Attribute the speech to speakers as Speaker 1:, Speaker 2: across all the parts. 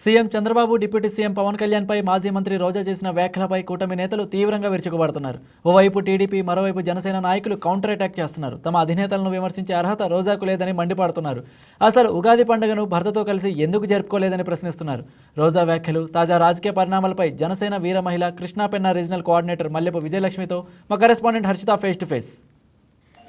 Speaker 1: CM Chandrababu deputy CM Pawan కళ్యాణ్పై మాజీ మంత్రి రోజా చేసిన వ్యాఖ్యలపై కూటమి నేతలు తీవ్రంగా విరుచుకుపడుతున్నారు. ఓవైపు టీడీపీ, మరోవైపు జనసేన నాయకులు కౌంటర్ అటాక్ చేస్తున్నారు. తమ అధినేతలను విమర్శించే అర్హత రోజాకు లేదని మండిపడుతున్నారు. అసలు ఉగాది పండుగను భర్తతో కలిసి ఎందుకు జరుపుకోలేదని ప్రశ్నిస్తున్నారు. రోజా వ్యాఖ్యలు, తాజా రాజకీయ పరిణామాలపై జనసేన వీర మహిళ కృష్ణాపెన్న రీజనల్ కోఆర్డినేటర్ మల్లెపు విజయలక్ష్మితో మా correspondent Harshita face to face.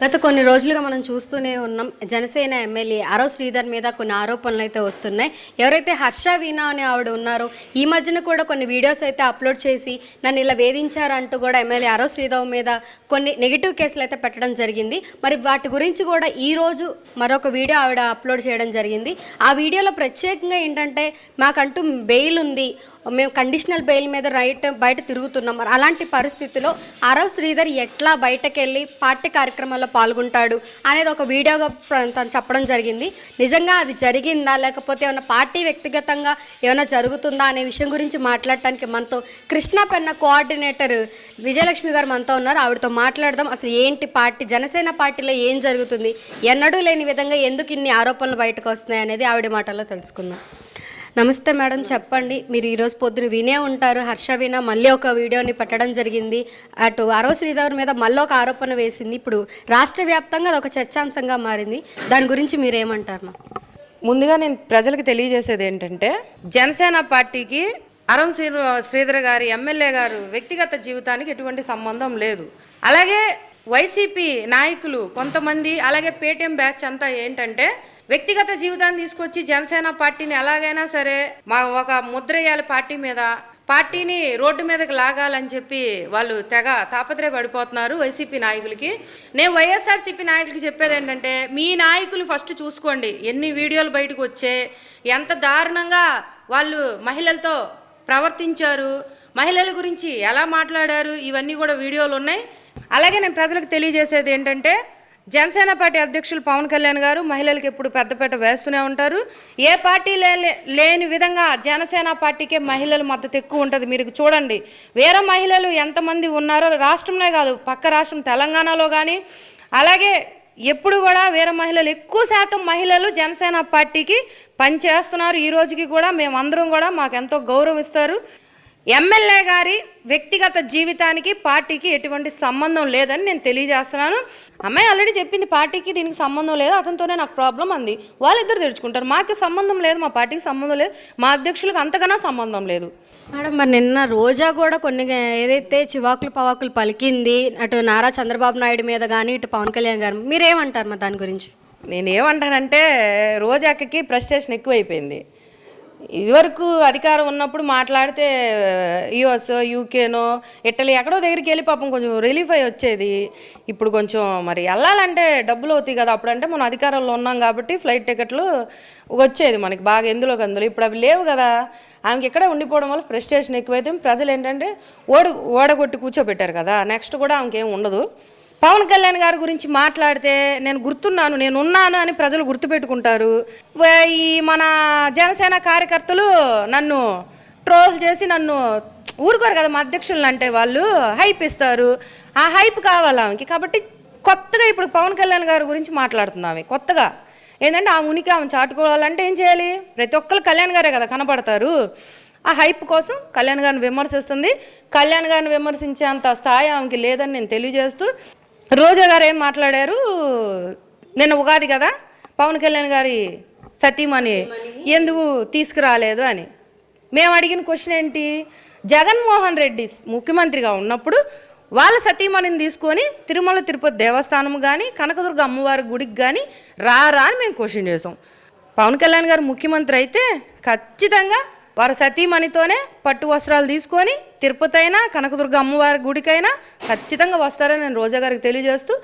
Speaker 2: గత కొన్ని రోజులుగా మనం చూస్తూనే ఉన్నాం. జనసేన ఎమ్మెల్యే ఆరవ్ శ్రీధర్ మీద కొన్ని ఆరోపణలు అయితే వస్తున్నాయి. ఎవరైతే హర్ష వీణా అని ఆవిడ ఉన్నారో ఈ మధ్యన కూడా కొన్ని వీడియోస్ అయితే అప్లోడ్ చేసి నన్ను ఇలా వేధించారంటూ కూడా ఎమ్మెల్యే ఆరవ్ శ్రీధర్ మీద కొన్ని నెగిటివ్ కేసులు అయితే పెట్టడం జరిగింది. మరి వాటి గురించి కూడా ఈరోజు మరొక వీడియో ఆవిడ అప్లోడ్ చేయడం జరిగింది. ఆ వీడియోలో ప్రత్యేకంగా ఏంటంటే మాకంటూ బెయిల్ ఉంది, మేము కండిషనల్ బెయిల్ మీద బయట తిరుగుతున్నాం. అలాంటి పరిస్థితిలో ఆరవ్ శ్రీధర్ ఎట్లా బయటకు వెళ్ళి పార్టీ కార్యక్రమాల్లో పాల్గొంటాడు అనేది ఒక వీడియోగా తను చెప్పడం జరిగింది. నిజంగా అది జరిగిందా, లేకపోతే ఏమైనా పార్టీ వ్యక్తిగతంగా ఏమైనా జరుగుతుందా అనే విషయం గురించి మాట్లాడటానికి మనతో కృష్ణాపెన్న కోఆర్డినేటర్ విజయలక్ష్మి గారు మనతో ఉన్నారు. ఆవిడతో మాట్లాడదాం. అసలు ఏంటి పార్టీ, జనసేన పార్టీలో ఏం జరుగుతుంది, ఎన్నడూ లేని విధంగా ఎందుకు ఇన్ని ఆరోపణలు బయటకు వస్తున్నాయి అనేది ఆవిడ మాటల్లో తెలుసుకుందాం. నమస్తే మేడం, చెప్పండి. మీరు ఈరోజు పొద్దున వినే ఉంటారు, హర్ష వీణా మళ్ళీ ఒక వీడియోని పెట్టడం జరిగింది. అటు ఆరవ్ శ్రీధర్ మీద మళ్ళీ ఒక ఆరోపణ వేసింది. ఇప్పుడు రాష్ట్ర వ్యాప్తంగా అది ఒక చర్చాంశంగా మారింది. దాని గురించి మీరేమంటారు?
Speaker 3: ముందుగా నేను ప్రజలకు తెలియజేసేది ఏంటంటే, జనసేన పార్టీకి ఆరవ్ శ్రీధర్ గారి ఎమ్మెల్యే గారు వ్యక్తిగత జీవితానికి ఎటువంటి సంబంధం లేదు. అలాగే వైసీపీ నాయకులు కొంతమంది, అలాగే పేటీఎం బ్యాచ్ అంతా ఏంటంటే వ్యక్తిగత జీవితాన్ని తీసుకొచ్చి జనసేన పార్టీని ఎలాగైనా సరే మా ఒక ముద్ర వేయాలి పార్టీ మీద, పార్టీని రోడ్డు మీదకి లాగాలని చెప్పి వాళ్ళు తెగ తాపత్రయపడిపోతున్నారు వైసీపీ నాయకులకి. నేను వైఎస్ఆర్సీపీ నాయకులకి చెప్పేది ఏంటంటే, మీ నాయకులు ఫస్ట్ చూసుకోండి ఎన్ని వీడియోలు బయటకు వచ్చే, ఎంత దారుణంగా వాళ్ళు మహిళలతో ప్రవర్తించారు, మహిళల గురించి ఎలా మాట్లాడారు, ఇవన్నీ కూడా వీడియోలు ఉన్నాయి. అలాగే నేను ప్రజలకు తెలియజేసేది ఏంటంటే, జనసేన పార్టీ అధ్యక్షులు పవన్ కళ్యాణ్ గారు మహిళలకు ఎప్పుడు పెద్దపీట వేస్తూనే ఉంటారు. ఏ పార్టీ లేని విధంగా జనసేన పార్టీకే మహిళల మద్దతు ఎక్కువ ఉంటుంది. మీరు చూడండి, వేరే మహిళలు ఎంతమంది ఉన్నారో రాష్ట్రంలో కాదు, పక్క రాష్ట్రం తెలంగాణలో కానీ, అలాగే ఎప్పుడు కూడా వేరే మహిళలు ఎక్కువ శాతం మహిళలు జనసేన పార్టీకి పనిచేస్తున్నారు. ఈ రోజుకి కూడా మేమందరం కూడా మాకు ఎంతో గౌరవం ఇస్తారు. ఎమ్మెల్యే గారి వ్యక్తిగత జీవితానికి పార్టీకి ఎటువంటి సంబంధం లేదని నేను తెలియజేస్తున్నాను. అమ్మాయి ఆల్రెడీ చెప్పింది, పార్టీకి దీనికి సంబంధం లేదు, అతనితోనే నాకు ప్రాబ్లం అంది. వాళ్ళిద్దరు తెరుచుకుంటారు. మాకు సంబంధం లేదు, మా పార్టీకి సంబంధం లేదు, మా అధ్యక్షులకు అంతకన్నా సంబంధం లేదు.
Speaker 2: మేడం, మరి నిన్న రోజా కూడా కొన్ని ఏదైతే చివాకులు పవాకులు పలికింది అటు నారా చంద్రబాబు నాయుడు మీద కానీ ఇటు పవన్ కళ్యాణ్ గారు, మీరేమంటారు మరి దాని గురించి?
Speaker 3: నేనేమంటానంటే, రోజాకి ఫ్రస్ట్రేషన్ ఎక్కువైపోయింది. ఇదివరకు అధికారం ఉన్నప్పుడు మాట్లాడితే యుఎస్, యూకేనో, ఇటలీ ఎక్కడో దగ్గరికి వెళ్ళి పాపం కొంచెం రిలీఫ్ అయ్యి వచ్చేది. ఇప్పుడు కొంచెం మరి వెళ్ళాలంటే డబ్బులు అవుతాయి కదా. అప్పుడంటే మనం అధికారంలో ఉన్నాం కాబట్టి ఫ్లైట్ టికెట్లు వచ్చేది మనకి బాగా ఎందులోకి అందులో. ఇప్పుడు అవి లేవు కదా. ఆమెకి ఇక్కడే ఉండిపోవడం వల్ల ఫ్రస్ట్రేషన్ ఎక్కువైతే ప్రజలు ఏంటంటే ఓడగొట్టి కూర్చోబెట్టారు కదా. నెక్స్ట్ కూడా ఆమెకి ఏం ఉండదు. పవన్ కళ్యాణ్ గారి గురించి మాట్లాడితే నేను గుర్తున్నాను, నేను ఉన్నాను అని ప్రజలు గుర్తుపెట్టుకుంటారు. ఈ మన జనసేన కార్యకర్తలు నన్ను ట్రోల్ చేసి నన్ను ఊరుకోరు కదా. మా అధ్యక్షులను అంటే వాళ్ళు హైప్ ఇస్తారు. ఆ హైప్ కావాలి ఆమెకి. కాబట్టి కొత్తగా ఇప్పుడు పవన్ కళ్యాణ్ గారి గురించి మాట్లాడుతుంది ఆమె. కొత్తగా ఏంటంటే ఆ ఉనికి ఆమె చాటుకోవాలంటే ఏం చేయాలి? ప్రతి ఒక్కరు కళ్యాణ్ గారే కదా కనపడతారు. ఆ హైప్ కోసం కళ్యాణ్ గారిని విమర్శిస్తుంది. కళ్యాణ్ గారిని విమర్శించేంత స్థాయి ఆమెకి లేదని నేను తెలియజేస్తూ, రోజా గారు ఏం మాట్లాడారు, నిన్న ఉగాది కదా, పవన్ కళ్యాణ్ గారి సతీమణి ఎందుకు తీసుకురాలేదు అని మేము అడిగిన క్వశ్చన్ ఏంటి? జగన్మోహన్ రెడ్డి ముఖ్యమంత్రిగా ఉన్నప్పుడు వాళ్ళ సతీమణిని తీసుకొని తిరుమల తిరుపతి దేవస్థానం కానీ కనకదుర్గ అమ్మవారి గుడికి కానీ రారా అని మేము క్వశ్చన్ చేసాం. పవన్ కళ్యాణ్ గారు ముఖ్యమంత్రి అయితే ఖచ్చితంగా వారి సతీమణితోనే పట్టు వస్త్రాలు తీసుకొని తిరుపతి అయినా కనకదుర్గ అమ్మవారి గుడికైనా ఖచ్చితంగా వస్తారని నేను రోజా గారికి తెలియజేస్తూ,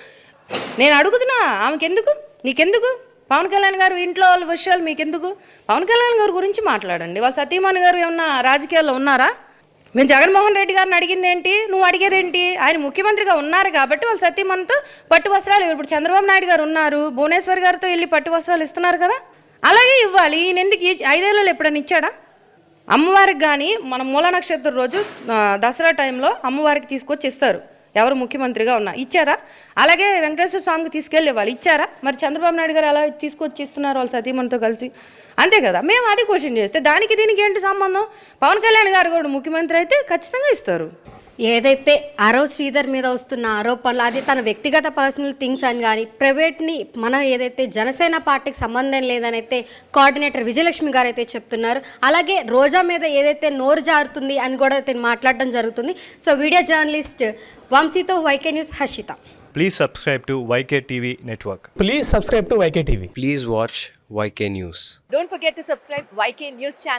Speaker 3: నేను అడుగుతున్నా ఆమెకి ఎందుకు, నీకెందుకు? పవన్ కళ్యాణ్ గారు ఇంట్లో వాళ్ళ విషయాలు మీకెందుకు? పవన్ కళ్యాణ్ గారి గురించి మాట్లాడండి. వాళ్ళ సతీమణి గారు ఏమన్నా రాజకీయాల్లో ఉన్నారా? మేము జగన్మోహన్ రెడ్డి గారిని అడిగింది ఏంటి, నువ్వు అడిగేదేంటి? ఆయన ముఖ్యమంత్రిగా ఉన్నారు కాబట్టి వాళ్ళ సతీమణితో పట్టు వస్త్రాలు, ఇప్పుడు చంద్రబాబు నాయుడు గారు ఉన్నారు, భువనేశ్వర్ గారితో వెళ్ళి పట్టు వస్త్రాలు ఇస్తున్నారు కదా, అలాగే ఇవ్వాలి. ఈయన ఎందుకు 5 ఏళ్ళలో ఎప్పుడైనా ఇచ్చాడా? అమ్మవారికి కానీ మన మూల నక్షత్రం రోజు దసరా టైంలో అమ్మవారికి తీసుకొచ్చి ఇస్తారు. ఎవరు ముఖ్యమంత్రిగా ఉన్నా ఇచ్చారా? అలాగే వెంకటేశ్వర స్వామికి తీసుకెళ్ళే వాళ్ళు ఇచ్చారా? మరి చంద్రబాబు నాయుడు గారు ఎలా తీసుకొచ్చి ఇస్తున్నారు వాళ్ళ సతీమణితో కలిసి? అంతే కదా, మేము అది క్వశ్చన్ చేస్తే దానికి దీనికి ఏంటి సంబంధం? పవన్ కళ్యాణ్ గారు కూడా ముఖ్యమంత్రి అయితే ఖచ్చితంగా ఇస్తారు.
Speaker 2: ఏదైతే ఆరవ్ శ్రీధర్ మీద వస్తున్న ఆరోపణలు అది తన వ్యక్తిగత పర్సనల్ థింగ్స్ అని కానీ ప్రైవేట్ని మన ఏదైతే జనసేన పార్టీకి సంబంధం లేదని అయితే కోఆర్డినేటర్ విజయలక్ష్మి గారు అయితే చెప్తున్నారు. అలాగే రోజా మీద ఏదైతే నోరు జారుతుంది అని కూడా అయితే మాట్లాడడం జరుగుతుంది. సో వీడియో జర్నలిస్ట్ వంశీతో YK news Harshita.
Speaker 4: Please subscribe to YK TV Network.
Speaker 5: Please subscribe to YK TV.
Speaker 6: Please watch YK News.
Speaker 7: Don't forget to subscribe YK News channel.